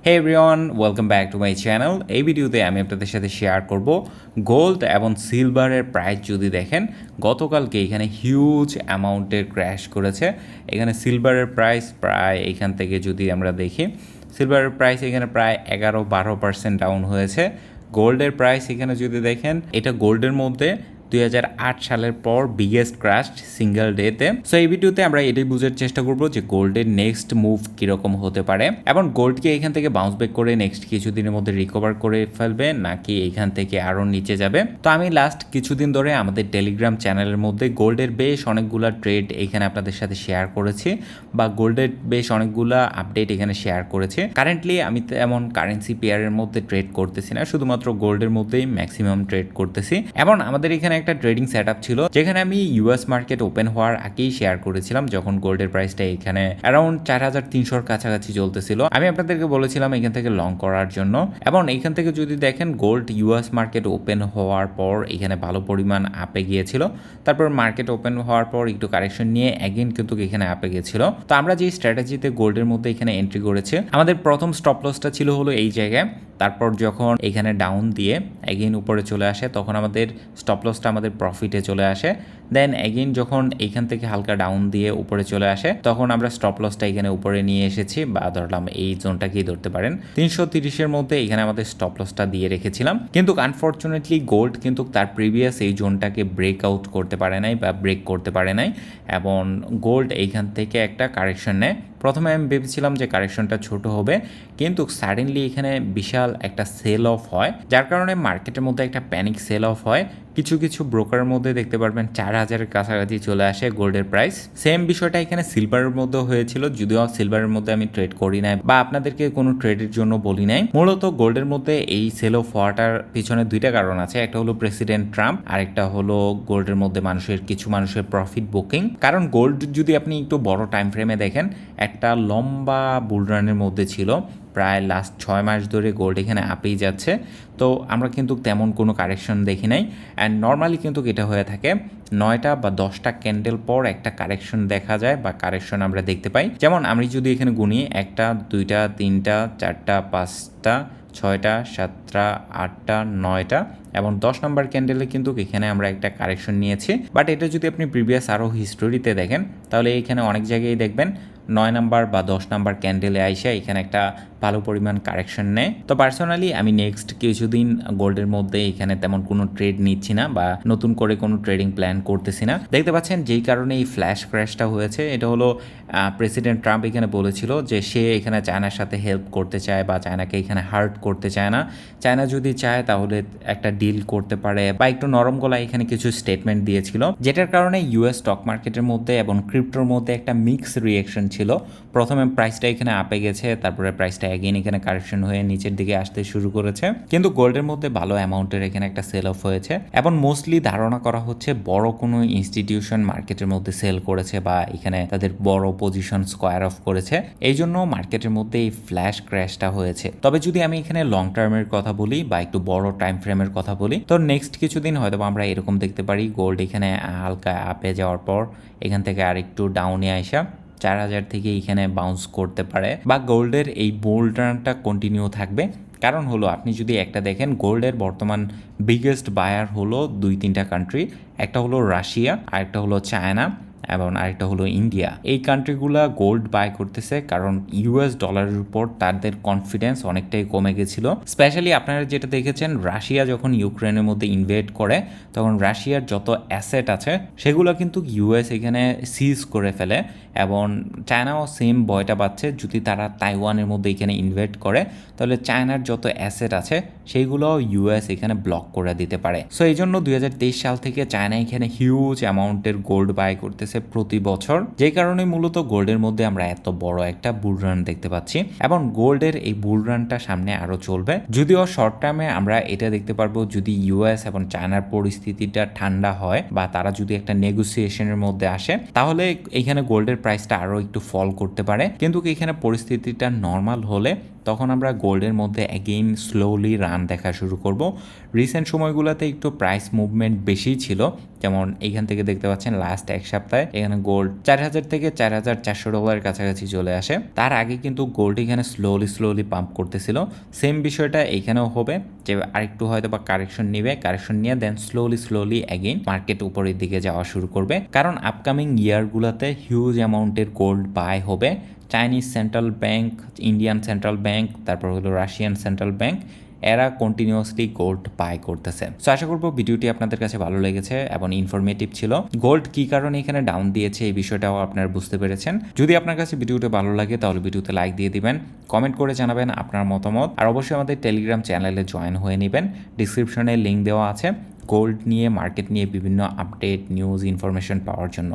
Hey everyone, welcome back to my channel. এই ভিডিওতে আমি আপনাদের সাথে শেয়ার করব গোল্ড এবং সিলভারের প্রাইস। যদি দেখেন গতকালকে এখানে হিউজ অ্যামাউন্টের ক্র্যাশ করেছে। এখানে সিলভারের প্রাইস প্রায় এখান থেকে যদি আমরা দেখি, সিলভারের প্রাইস এখানে প্রায় 11-12% ডাউন হয়েছে। গোল্ডের প্রাইস এখানে যদি দেখেন, এটা গোল্ডের মধ্যে 2008 সালের পর বিগেস্ট ক্রাশ সিঙ্গেল ডেতে। সো এই ভিডিওতে আমরা এটাই বোঝার চেষ্টা করব যে গোল্ডের নেক্সট মুভ কিরকম হতে পারে এবং গোল্ডকে এখান থেকে বাউন্স ব্যাক করে নেক্সট কিছুদিনের মধ্যে রিকভার করে ফেলবে নাকি এখান থেকে আরও নিচে যাবে। তো আমি লাস্ট কিছুদিন ধরে আমাদের টেলিগ্রাম চ্যানেলের মধ্যে গোল্ডের বেশ অনেকগুলা ট্রেড এখানে আপনাদের সাথে শেয়ার করেছি বা গোল্ডের বেশ অনেকগুলা আপডেট এখানে শেয়ার করেছি। কারেন্টলি আমি তেমন কারেন্সি পেয়ারের মধ্যে ট্রেড করতেছি না, শুধুমাত্র গোল্ডের মধ্যেই ম্যাক্সিমাম ট্রেড করতেছি। এবং আমাদের এখানে একটা ট্রেডিং সেট আপ ছিল যেখানে আমি ইউএস মার্কেট ওপেন হওয়ার আগেই শেয়ার করেছিলাম, যখন গোল্ডের প্রাইসটা এখানে অ্যারাউন্ড 4300-র কাছাকাছি চলতেছিল। আমি আপনাদেরকে বলেছিলাম এখান থেকে লং করার জন্য। এবং এখান থেকে যদি দেখেন গোল্ড ইউএস মার্কেট ওপেন হওয়ার পর এখানে ভালো পরিমাণ আপে গিয়েছিল, তারপর মার্কেট ওপেন হওয়ার পর একটু কারেকশন নিয়ে অ্যাগেন কিন্তু এখানে আপে গিয়েছিল। তো আমরা যে স্ট্র্যাটেজিতে গোল্ডের মধ্যে এখানে এন্ট্রি করেছি, আমাদের প্রথম স্টপ লসটা ছিল হলো এই জায়গায়। তারপর যখন এখানে ডাউন দিয়ে এগেইন উপরে চলে আসে তখন আমাদের স্টপ লসটা আমাদের প্রফিটে চলে আসে। দেন এগেইন যখন এইখান থেকে হালকা ডাউন দিয়ে উপরে চলে আসে তখন আমরা স্টপ লসটা এখানে উপরে নিয়ে এসেছি, বা ধরলাম এই জোনটাকেই ধরতে পারেন 330-এর মধ্যে এখানে আমাদের স্টপ লসটা দিয়ে রেখেছিলাম। কিন্তু আনফর্চুনেটলি গোল্ড কিন্তু তার প্রিভিয়াস এই জোনটাকে ব্রেক আউট করতে পারে নাই বা ব্রেক করতে পারে নাই, এবং গোল্ড এইখান থেকে একটা কারেকশন নেয়। প্রথমে আমি ভেবেছিলাম যে কারেকশনটা ছোট হবে, কিন্তু সাডেনলি এখানে বিশাল একটা সেল অফ হয়, যার কারণে মার্কেটের মধ্যে একটা প্যানিক সেল অফ হয়। কিছু কিছু ব্রোকারের মধ্যে দেখতে পারবেন 4000-এর কাছাকাছি চলে আসে গোল্ডের প্রাইস। সেম বিষয়টা এখানে সিলভারের মধ্যে হয়েছিল, যদিও সিলভারের মধ্যে আমি ট্রেড করি নাই বা আপনাদেরকে কোনো ট্রেডের জন্য বলি নাই। মূলত গোল্ডের মধ্যে এই সেল অফ হওয়াটার পিছনে দুইটা কারণ আছে, একটা হলো প্রেসিডেন্ট ট্রাম্প, আরেকটা হলো গোল্ডের মধ্যে কিছু মানুষের প্রফিট বুকিং। কারণ গোল্ড যদি আপনি একটু বড় টাইম ফ্রেমে দেখেন, একটা লম্বা বুলরানের মধ্যে ছিল, প্রায় লাস্ট 6 মাস ধরে গোল্ড এখানে আপেই যাচ্ছে। তো আমরা কিন্তু তেমন কোনো কারেকশন দেখি নাই। অ্যান্ড নর্মালি কিন্তু এটা হয়ে থাকে 9টা বা 10টা ক্যান্ডেল পর একটা কারেকশন দেখা যায় বা কারেকশন আমরা দেখতে পাই। যেমন আমি যদি এখানে গুনি 1টা 2টা 3টা 4টা 5টা 6টা 7টা 8টা 9টা এবং 10 নম্বর ক্যান্ডেলে কিন্তু এখানে আমরা একটা কারেকশন নিয়েছি। বাট এটা যদি আপনি প্রিভিয়াস আরও হিস্টোরিতে দেখেন তাহলে এখানে অনেক জায়গায় দেখবেন 9 নাম্বার বা 10 নাম্বার ক্যান্ডেলে আইসা এখানে একটা ভালো পরিমাণ কারেকশন নেয়। তো পার্সোনালি আমি নেক্সট কিছুদিন গোল্ডের মধ্যে এখানে তেমন কোনো ট্রেড নিচ্ছি না বা নতুন করে কোনো ট্রেডিং প্ল্যান করতেছি না। দেখতে পাচ্ছেন যেই কারণে এই ফ্ল্যাশ ক্র্যাশটা হয়েছে, এটা হলো প্রেসিডেন্ট ট্রাম্প এখানে বলেছিল যে সে এখানে চায়নার সাথে হেল্প করতে চায় বা চায়নাকে এখানে হার্ট করতে চায় না। চায়না যদি চায় তাহলে একটা ডিল করতে পারে বা একটু নরম গলায় এখানে কিছু স্টেটমেন্ট দিয়েছিল, যেটার কারণে ইউএস স্টক মার্কেটের মধ্যে এবং ক্রিপ্টোর মধ্যে একটা মিক্স রিয়েকশন ছিল। প্রথমে প্রাইসটা এখানে আপে গেছে, তারপরে প্রাইসটা এগেইন এখানে কারেকশন হয়ে নিচের দিকে আসতে শুরু করেছে। কিন্তু গোল্ডের মধ্যে ভালো অ্যামাউন্টের এখানে একটা সেল অফ হয়েছে এবং মোস্টলি ধারণা করা হচ্ছে বড় কোনো ইনস্টিটিউশন মার্কেটের মধ্যে সেল করেছে বা এখানে তাদের বড় পজিশন স্কোয়ার অফ করেছে, এই জন্য মার্কেটের মধ্যে এই ফ্ল্যাশ ক্র্যাশটা হয়েছে। তবে যদি আমি এখানে লং টার্মের কথা বলি বা একটু বড় টাইম ফ্রেমের কথা বলি, তো নেক্সট কিছুদিন হয়তো আমরা এরকম দেখতে পারি গোল্ড এখানে হালকা আপে যাওয়ার পর এখান থেকে আর একটু ডাউনে আসা 4000 থেকে এখানে বাউন্স করতে পারে বা গোল্ডের এই বুল রানটা কন্টিনিউ থাকবে। কারণ হলো আপনি যদি একটা দেখেন গোল্ডের বর্তমান বিগেস্ট বায়ার হলো 2-3টা কান্ট্রি, একটা হলো রাশিয়া, আরেকটা হলো চায়না এবং আরেকটা হলো ইন্ডিয়া। এই কান্ট্রিগুলা গোল্ড বাই করতেছে কারণ ইউএস ডলারের উপর তাদের কনফিডেন্স অনেকটাই কমে গেছিল। স্পেশালি আপনারা যেটা দেখেছেন, রাশিয়া যখন ইউক্রেনের মধ্যে ইনভেড করে তখন রাশিয়ার যত অ্যাসেট আছে সেগুলো কিন্তু ইউএস এখানে সিজ করে ফেলে, এবং চায়নাও সেম ভয়টা পাচ্ছে যদি তারা তাইওয়ানের মধ্যে এখানে ইনভেস্ট করে তাহলে চায়নার যত অ্যাসেট আছে সেইগুলো ইউএস এখানে ব্লক করে দিতে পারে। সো এই জন্য 2023 সাল থেকে চায়না এখানে হিউজ অ্যামাউন্টের গোল্ড বাই করতেছে প্রতি বছর, যে কারণে মূলত গোল্ডের মধ্যে আমরা এত বড় একটা বুল রান দেখতে পাচ্ছি এবং গোল্ডের এই বুল রানটা সামনে আরো চলবে। যদিও শর্ট টার্মে আমরা এটা দেখতে পারবো যদি ইউএস এবং চায়নার পরিস্থিতিটা ঠান্ডা হয় বা তারা যদি একটা নেগোসিয়েশনের মধ্যে আসে তাহলে এখানে গোল্ডের প্রাইসটা আরো একটু ফল করতে পারে। কিন্তু এখানে পরিস্থিতিটা নর্মাল হলে তখন আমরা গোল্ডের মধ্যে অ্যাগেইন স্লোলি রান দেখা শুরু করব। রিসেন্ট সময়গুলোতে একটু প্রাইস মুভমেন্ট বেশি ছিল, যেমন এইখান থেকে দেখতে পাচ্ছেন লাস্ট এক সপ্তাহে এখানে গোল্ড 4000 থেকে $4400 কাছাকাছি চলে আসে। তার আগে কিন্তু গোল্ড এখানে স্লোলি পাম্প করতেছিল। সেম বিষয়টা এইখানেও হবে যে আরেকটু হয়তো বা কারেকশন নিয়ে দেন স্লোলি অ্যাগেইন মার্কেট উপরের দিকে যাওয়া শুরু করবে, কারণ আপকামিং ইয়ারগুলোতে হিউজ অ্যামাউন্টের গোল্ড বাই হবে। Chinese central bank, Indian central bank, তারপর হলো রাশিয়ান সেন্ট্রাল ব্যাংক, এরা কন্টিনিউয়াসলি গোল্ড বাই করতেছে। সো আশা করবো ভিডিওটি আপনাদের কাছে ভালো লেগেছে এবং ইনফরমেটিভ ছিল। গোল্ড কি কারণে এখানে ডাউন দিয়েছে এই বিষয়টাও আপনারা বুঝতে পেরেছেন। যদি আপনার কাছে ভিডিওটা ভালো লাগে তাহলে ভিডিওতে লাইক দিয়ে দিবেন, কমেন্ট করে জানাবেন আপনার মতামত, আর অবশ্যই আমাদের টেলিগ্রাম চ্যানেলে জয়েন হয়ে নেবেন। ডিসক্রিপশনে লিঙ্ক দেওয়া আছে গোল্ড নিয়ে, মার্কেট নিয়ে বিভিন্ন আপডেট, নিউজ, ইনফরমেশন পাওয়ার জন্য।